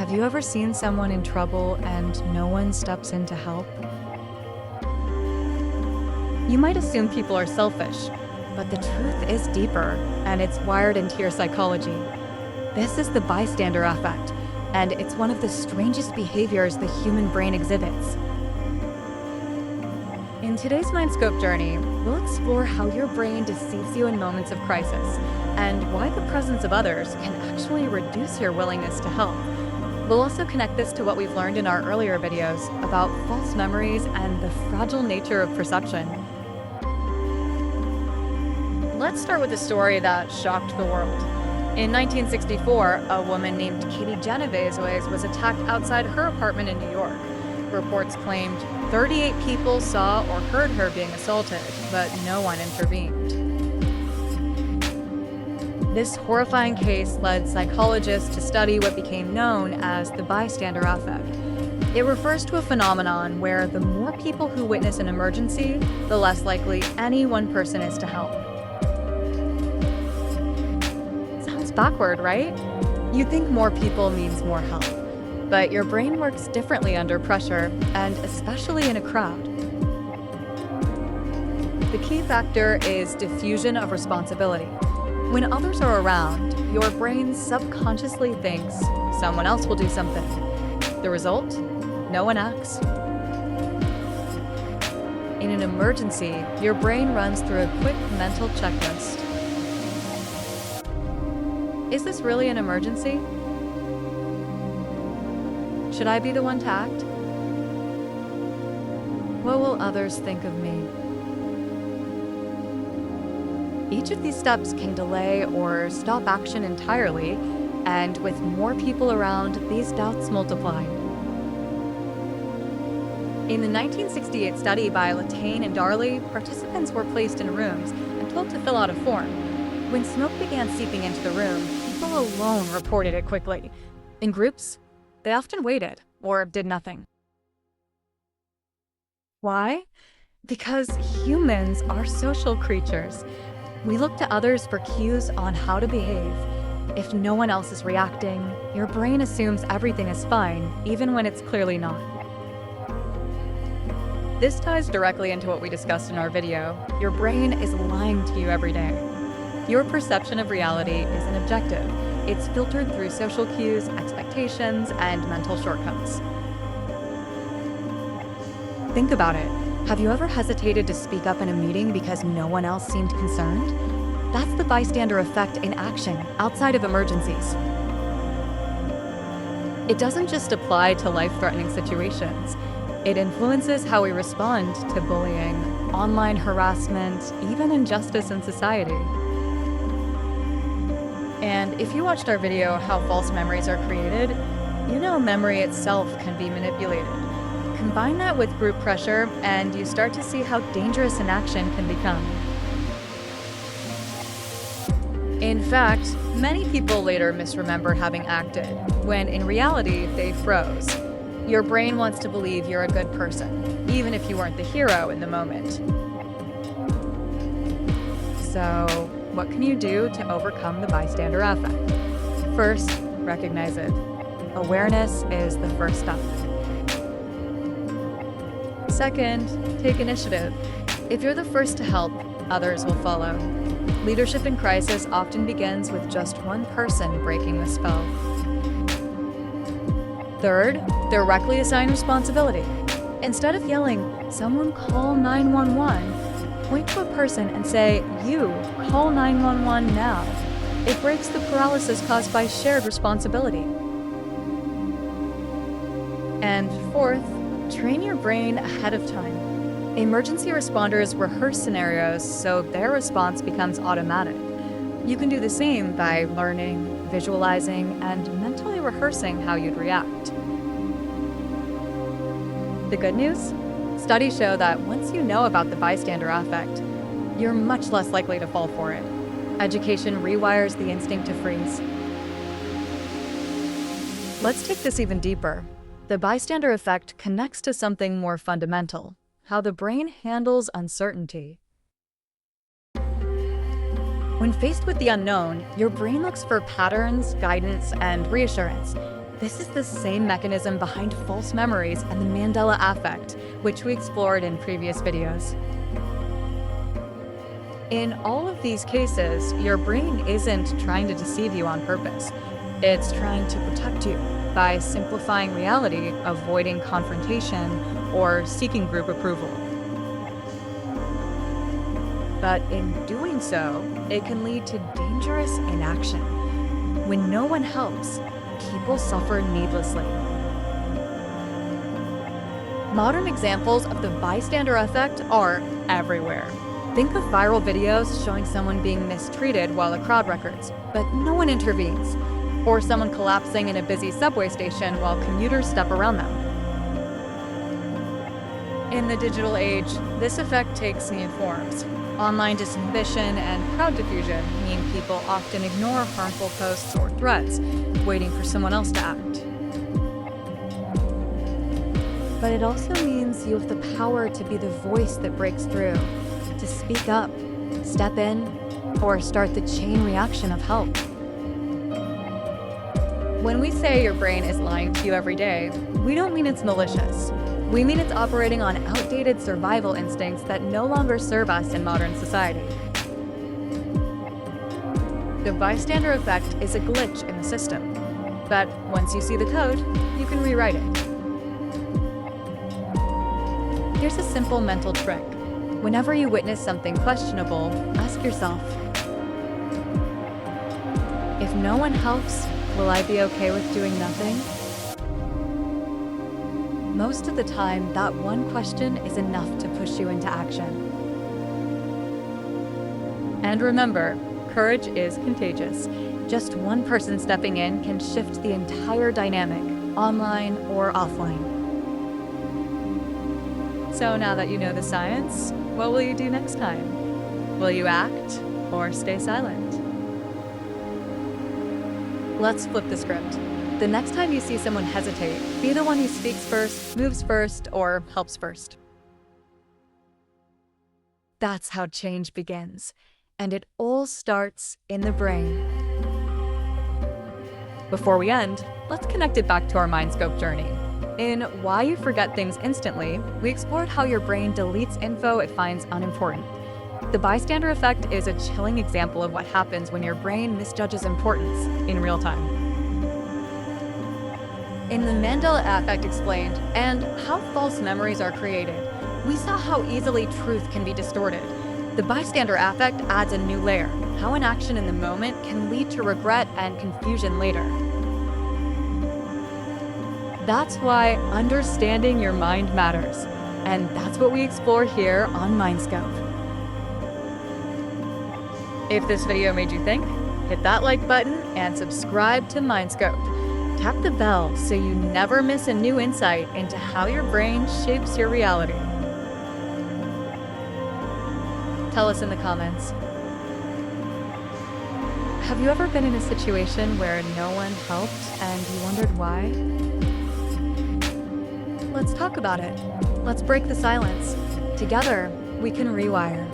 Have you ever seen someone in trouble and no one steps in to help? You might assume people are selfish, but the truth is deeper, and it's wired into your psychology. This is the bystander effect, and it's one of the strangest behaviors the human brain exhibits. In today's MindScope journey, we'll explore how your brain deceives you in moments of crisis, and why the presence of others can actually reduce your willingness to help. We'll also connect this to what we've learned in our earlier videos about false memories and the fragile nature of perception. Let's start with a story that shocked the world. In 1964, a woman named Katie Genovese was attacked outside her apartment in New York. Reports claimed 38 people saw or heard her being assaulted, but no one intervened. This horrifying case led psychologists to study what became known as the bystander effect. It refers to a phenomenon where the more people who witness an emergency, the less likely any one person is to help. Sounds backward, right? You'd think more people means more help. But your brain works differently under pressure, and especially in a crowd. The key factor is diffusion of responsibility. When others are around, your brain subconsciously thinks someone else will do something. The result? No one acts. In an emergency, your brain runs through a quick mental checklist. Is this really an emergency? Should I be the one to act? What will others think of me? Each of these steps can delay or stop action entirely, and with more people around, these doubts multiply. In the 1968 study by Latane and Darley, participants were placed in rooms and told to fill out a form. When smoke began seeping into the room, people alone reported it quickly. In groups, they often waited or did nothing. Why? Because humans are social creatures. We look to others for cues on how to behave. If no one else is reacting, your brain assumes everything is fine, even when it's clearly not. This ties directly into what we discussed in our video. Your brain is lying to you every day. Your perception of reality is an objective. It's filtered through social cues, expectations, and mental shortcuts. Think about it. Have you ever hesitated to speak up in a meeting because no one else seemed concerned? That's the bystander effect in action, outside of emergencies. It doesn't just apply to life-threatening situations. It influences how we respond to bullying, online harassment, even injustice in society. And if you watched our video, How False Memories Are Created, you know memory itself can be manipulated. Combine that with group pressure, and you start to see how dangerous inaction can become. In fact, many people later misremember having acted, when in reality, they froze. Your brain wants to believe you're a good person, even if you weren't the hero in the moment. So, what can you do to overcome the bystander effect? First, recognize it. Awareness is the first step. Second, take initiative. If you're the first to help, others will follow. Leadership in crisis often begins with just one person breaking the spell. Third, directly assign responsibility. Instead of yelling, "Someone call 911," point to a person and say, "You, call 911 now." It breaks the paralysis caused by shared responsibility. And fourth, train your brain ahead of time. Emergency responders rehearse scenarios so their response becomes automatic. You can do the same by learning, visualizing, and mentally rehearsing how you'd react. The good news? Studies show that once you know about the bystander effect, you're much less likely to fall for it. Education rewires the instinct to freeze. Let's take this even deeper. The bystander effect connects to something more fundamental: how the brain handles uncertainty. When faced with the unknown, your brain looks for patterns, guidance, and reassurance. This is the same mechanism behind false memories and the Mandela Effect, which we explored in previous videos. In all of these cases, your brain isn't trying to deceive you on purpose. It's trying to protect you by simplifying reality, avoiding confrontation, or seeking group approval. But in doing so, it can lead to dangerous inaction. When no one helps, people suffer needlessly. Modern examples of the bystander effect are everywhere. Think of viral videos showing someone being mistreated while a crowd records, but no one intervenes, or someone collapsing in a busy subway station while commuters step around them. In the digital age, this effect takes many forms. Online disinhibition and crowd diffusion mean people often ignore harmful posts or threats, waiting for someone else to act. But it also means you have the power to be the voice that breaks through, to speak up, step in, or start the chain reaction of help. When we say your brain is lying to you every day, we don't mean it's malicious. We mean it's operating on outdated survival instincts that no longer serve us in modern society. The bystander effect is a glitch in the system, but once you see the code, you can rewrite it. Here's a simple mental trick. Whenever you witness something questionable, ask yourself, if no one helps, will I be okay with doing nothing? Most of the time, that one question is enough to push you into action. And remember, courage is contagious. Just one person stepping in can shift the entire dynamic, online or offline. So now that you know the science, what will you do next time? Will you act or stay silent? Let's flip the script. The next time you see someone hesitate, be the one who speaks first, moves first, or helps first. That's how change begins, and it all starts in the brain. Before we end, let's connect it back to our MindScope journey. In Why You Forget Things Instantly, we explored how your brain deletes info it finds unimportant. The bystander effect is a chilling example of what happens when your brain misjudges importance in real time. In the Mandela Effect explained, and how false memories are created, we saw how easily truth can be distorted. The bystander effect adds a new layer, how an action in the moment can lead to regret and confusion later. That's why understanding your mind matters, and that's what we explore here on MindScope. If this video made you think, hit that like button and subscribe to MindScope. Tap the bell so you never miss a new insight into how your brain shapes your reality. Tell us in the comments. Have you ever been in a situation where no one helped and you wondered why? Let's talk about it. Let's break the silence. Together, we can rewire.